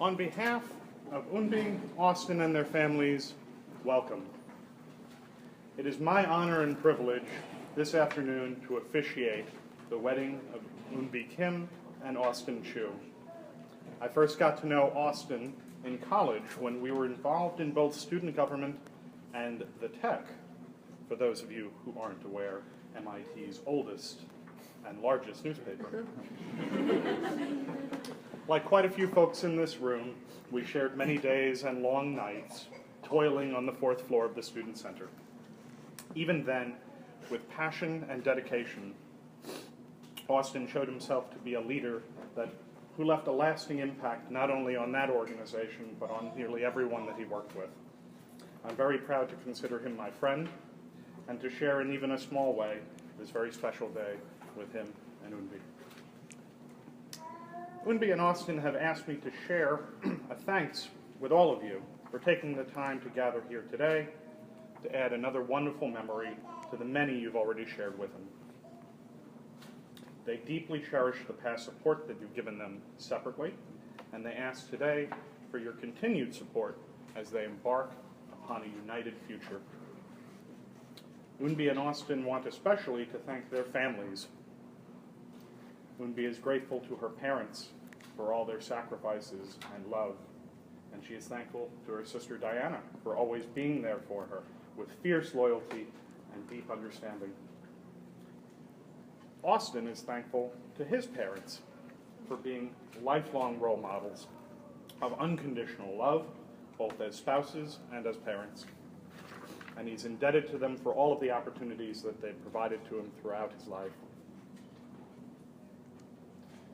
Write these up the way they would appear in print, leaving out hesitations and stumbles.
On behalf of Eunbi, Austin, and their families, welcome. It is my honor and privilege this afternoon to officiate the wedding of Eunbi Kim and Austin Chu. I first got to know Austin in college when we were involved in both student government and the Tech, for those of you who aren't aware, MIT's oldest and largest newspaper. Like quite a few folks in this room, we shared many days and long nights toiling on the 4th floor of the Student Center. Even then, with passion and dedication, Austin showed himself to be a leader who left a lasting impact not only on that organization, but on nearly everyone that he worked with. I'm very proud to consider him my friend and to share in even a small way this very special day with him and Eunbi. Eunbi and Austin have asked me to share a thanks with all of you for taking the time to gather here today to add another wonderful memory to the many you've already shared with them. They deeply cherish the past support that you've given them separately, and they ask today for your continued support as they embark upon a united future. Eunbi and Austin want especially to thank their families. Eunbi is grateful to her parents for all their sacrifices and love, and she is thankful to her sister Diana for always being there for her with fierce loyalty and deep understanding. Austin is thankful to his parents for being lifelong role models of unconditional love, both as spouses and as parents. And he's indebted to them for all of the opportunities that they've provided to him throughout his life.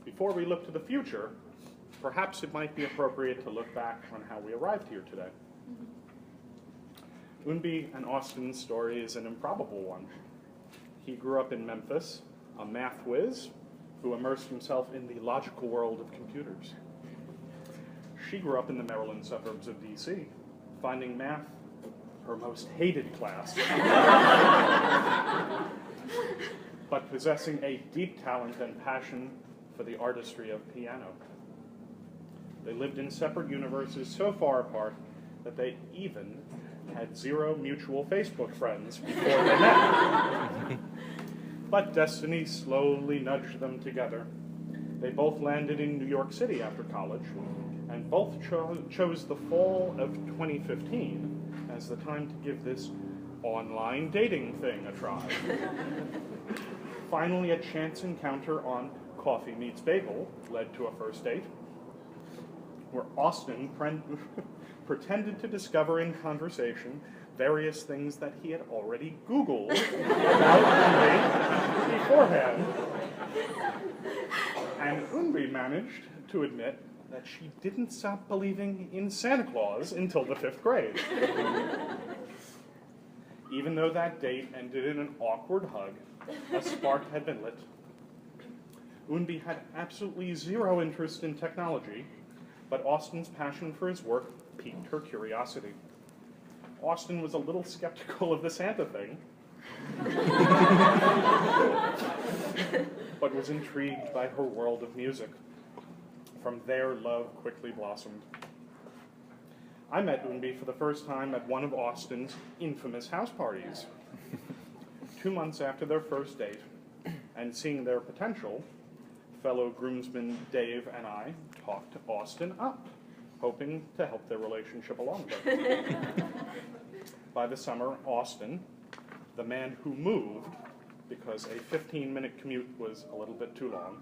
Before we look to the future, perhaps it might be appropriate to look back on how we arrived here today. Eunbi and Austin's story is an improbable one. He grew up in Memphis, a math whiz who immersed himself in the logical world of computers. She grew up in the Maryland suburbs of DC, finding math her most hated class, but possessing a deep talent and passion for the artistry of piano. They lived in separate universes so far apart that they even had 0 mutual Facebook friends before they met. But destiny slowly nudged them together. They both landed in New York City after college, and both chose the fall of 2015 as the time to give this online dating thing a try. Finally, a chance encounter on Coffee Meets Bagel led to a first date, where Austin pretended to discover in conversation various things that he had already Googled about Eunbi beforehand. And Eunbi managed to admit that she didn't stop believing in Santa Claus until the 5th grade. Even though that date ended in an awkward hug, a spark had been lit. Eunbi had absolutely 0 interest in technology, but Austin's passion for his work piqued her curiosity. Austin was a little skeptical of the Santa thing, but was intrigued by her world of music. From there, love quickly blossomed. I met Eunbi for the first time at one of Austin's infamous house parties. 2 months after their first date, and seeing their potential, fellow groomsmen Dave and I talked Austin up, hoping to help their relationship along a bit. By the summer, Austin, the man who moved because a 15-minute commute was a little bit too long,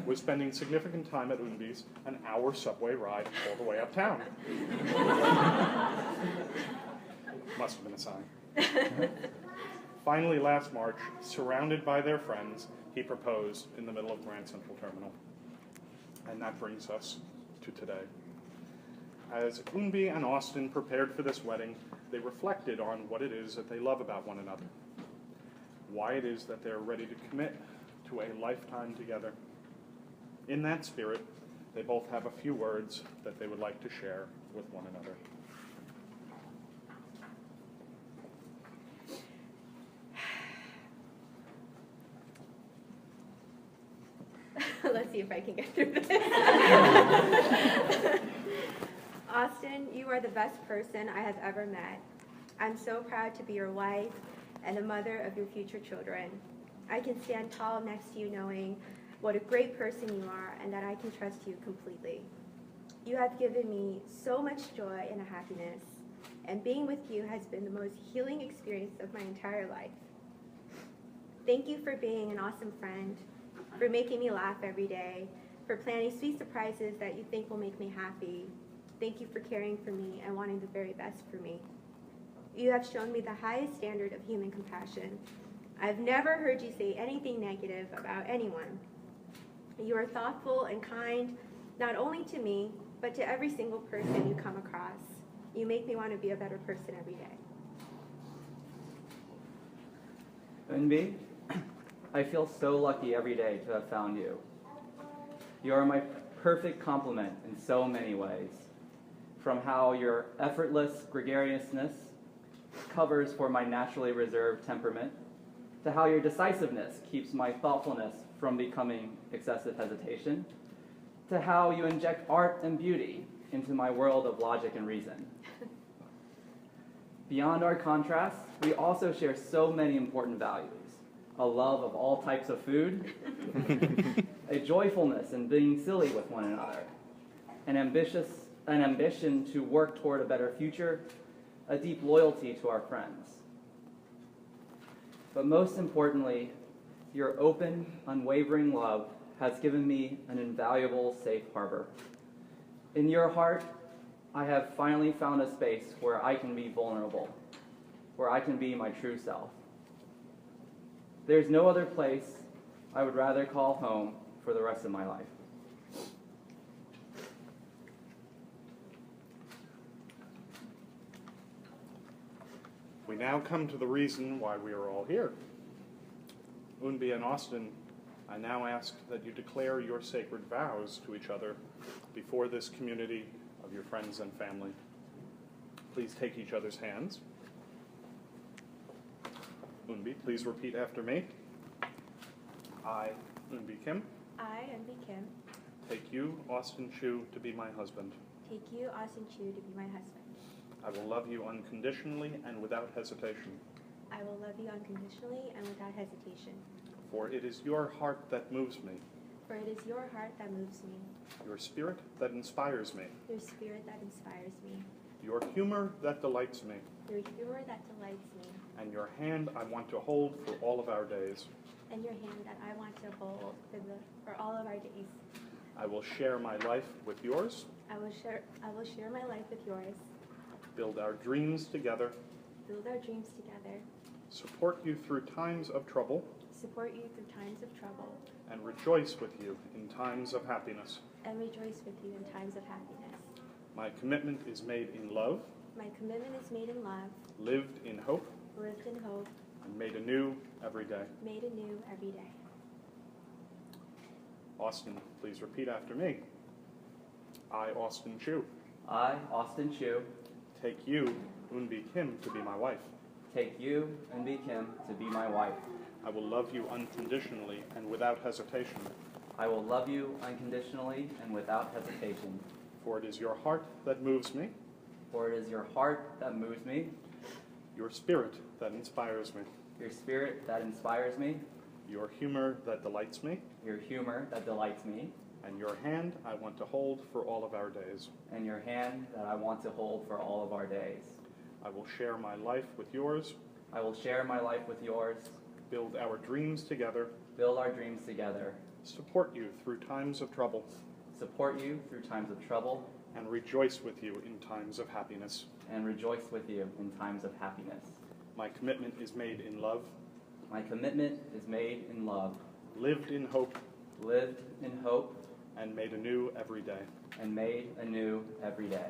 was spending significant time at Eunbi's an hour subway ride all the way uptown. Must have been a sign. Finally, last March, surrounded by their friends, he proposed in the middle of Grand Central Terminal. And that brings us to today. As Eunbi and Austin prepared for this wedding, they reflected on what it is that they love about one another, why it is that they're ready to commit to a lifetime together. In that spirit, they both have a few words that they would like to share with one another. let's see if I can get through this. Austin, you are the best person I have ever met. I'm so proud to be your wife and the mother of your future children. I can stand tall next to you knowing what a great person you are and that I can trust you completely. You have given me so much joy and happiness, and being with you has been the most healing experience of my entire life. Thank you for being an awesome friend, for making me laugh every day, for planning sweet surprises that you think will make me happy. Thank you for caring for me and wanting the very best for me. You have shown me the highest standard of human compassion. I've never heard you say anything negative about anyone. You are thoughtful and kind, not only to me, but to every single person you come across. You make me want to be a better person every day. Eunbi, I feel so lucky every day to have found you. You are my perfect complement in so many ways. From how your effortless gregariousness covers for my naturally reserved temperament, to how your decisiveness keeps my thoughtfulness from becoming excessive hesitation, to how you inject art and beauty into my world of logic and reason. Beyond our contrasts, we also share so many important values: a love of all types of food, a joyfulness in being silly with one another, an ambition to work toward a better future, a deep loyalty to our friends. But most importantly, your open, unwavering love has given me an invaluable safe harbor. In your heart, I have finally found a space where I can be vulnerable, where I can be my true self. There's no other place I would rather call home for the rest of my life. We now come to the reason why we are all here. Eunbi and Austin, I now ask that you declare your sacred vows to each other before this community of your friends and family. Please take each other's hands. Eunbi, please repeat after me. I, Eunbi Kim, I, Eunbi Kim, take you, Austin Chu, to be my husband. take you, Austin Chu, to be my husband. I will love you unconditionally and without hesitation. I will love you unconditionally and without hesitation. For it is your heart that moves me, For it is your heart that moves me, your spirit that inspires me, your spirit that inspires me, your humor that delights me, your humor that delights me, and your hand I want to hold for all of our days. and your hand that I want to hold for all of our days. I will share my life with yours, I will share my life with yours, build our dreams together, build our dreams together, support you through times of trouble, support you through times of trouble, and rejoice with you in times of happiness. and rejoice with you in times of happiness. My commitment is made in love, My commitment is made in love, lived in hope, lived in hope, and made anew every day. made anew every day. Austin, please repeat after me. I, Austin Chu, I, Austin Chu, take you, Eunbi Kim, to be my wife. take you, Eunbi Kim, to be my wife. I will love you unconditionally and without hesitation. I will love you unconditionally and without hesitation. For it is your heart that moves me, For it is your heart that moves me, your spirit that inspires me, your spirit that inspires me, your humor that delights me, your humor that delights me, and your hand I want to hold for all of our days. and your hand that I want to hold for all of our days. I will share my life with yours, I will share my life with yours, build our dreams together, build our dreams together, support you through times of trouble, support you through times of trouble, and rejoice with you in times of happiness. and rejoice with you in times of happiness. My commitment is made in love, My commitment is made in love, lived in hope, lived in hope, and made anew every day. and made anew every day.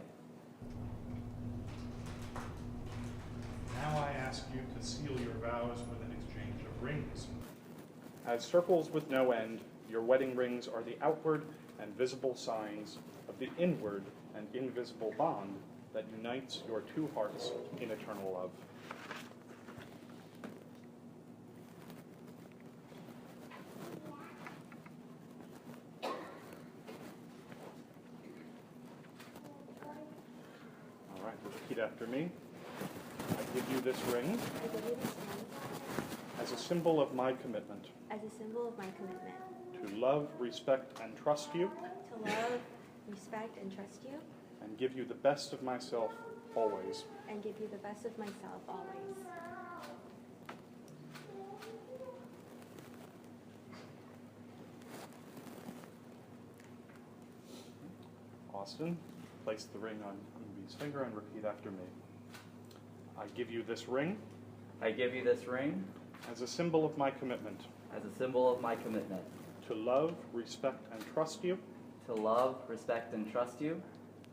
Now I ask you to seal your vows with an exchange of rings. As circles with no end, your wedding rings are the outward and visible signs of the inward and invisible bond that unites your two hearts in eternal love. Repeat after me. I give you this ring I give you this ring as a symbol of my commitment as a symbol of my commitment to love, respect, and trust you, to love, respect, and trust you, and give you the best of myself always. and give you the best of myself always. Austin, place the ring on Eunbi's finger and repeat after me. I give you this ring I give you this ring as a symbol of my commitment as a symbol of my commitment to love, respect, and trust you, to love, respect, and trust you,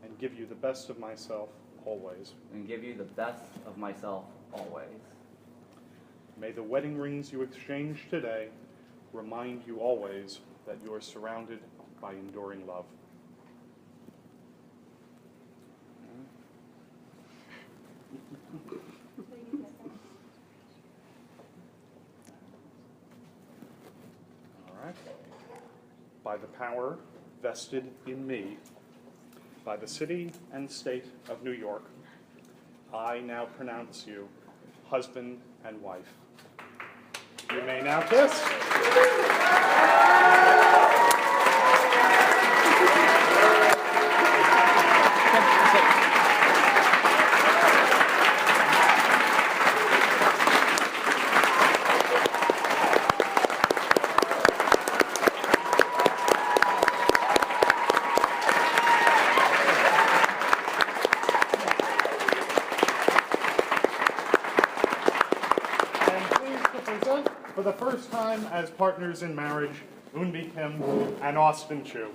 and give you the best of myself always. and give you the best of myself always. May the wedding rings you exchange today remind you always that you are surrounded by enduring love. All right. By the power vested in me by the city and state of New York, I now pronounce you husband and wife. You may now kiss. And pleased to present for the first time as partners in marriage, Eunbi Kim and Austin Chu.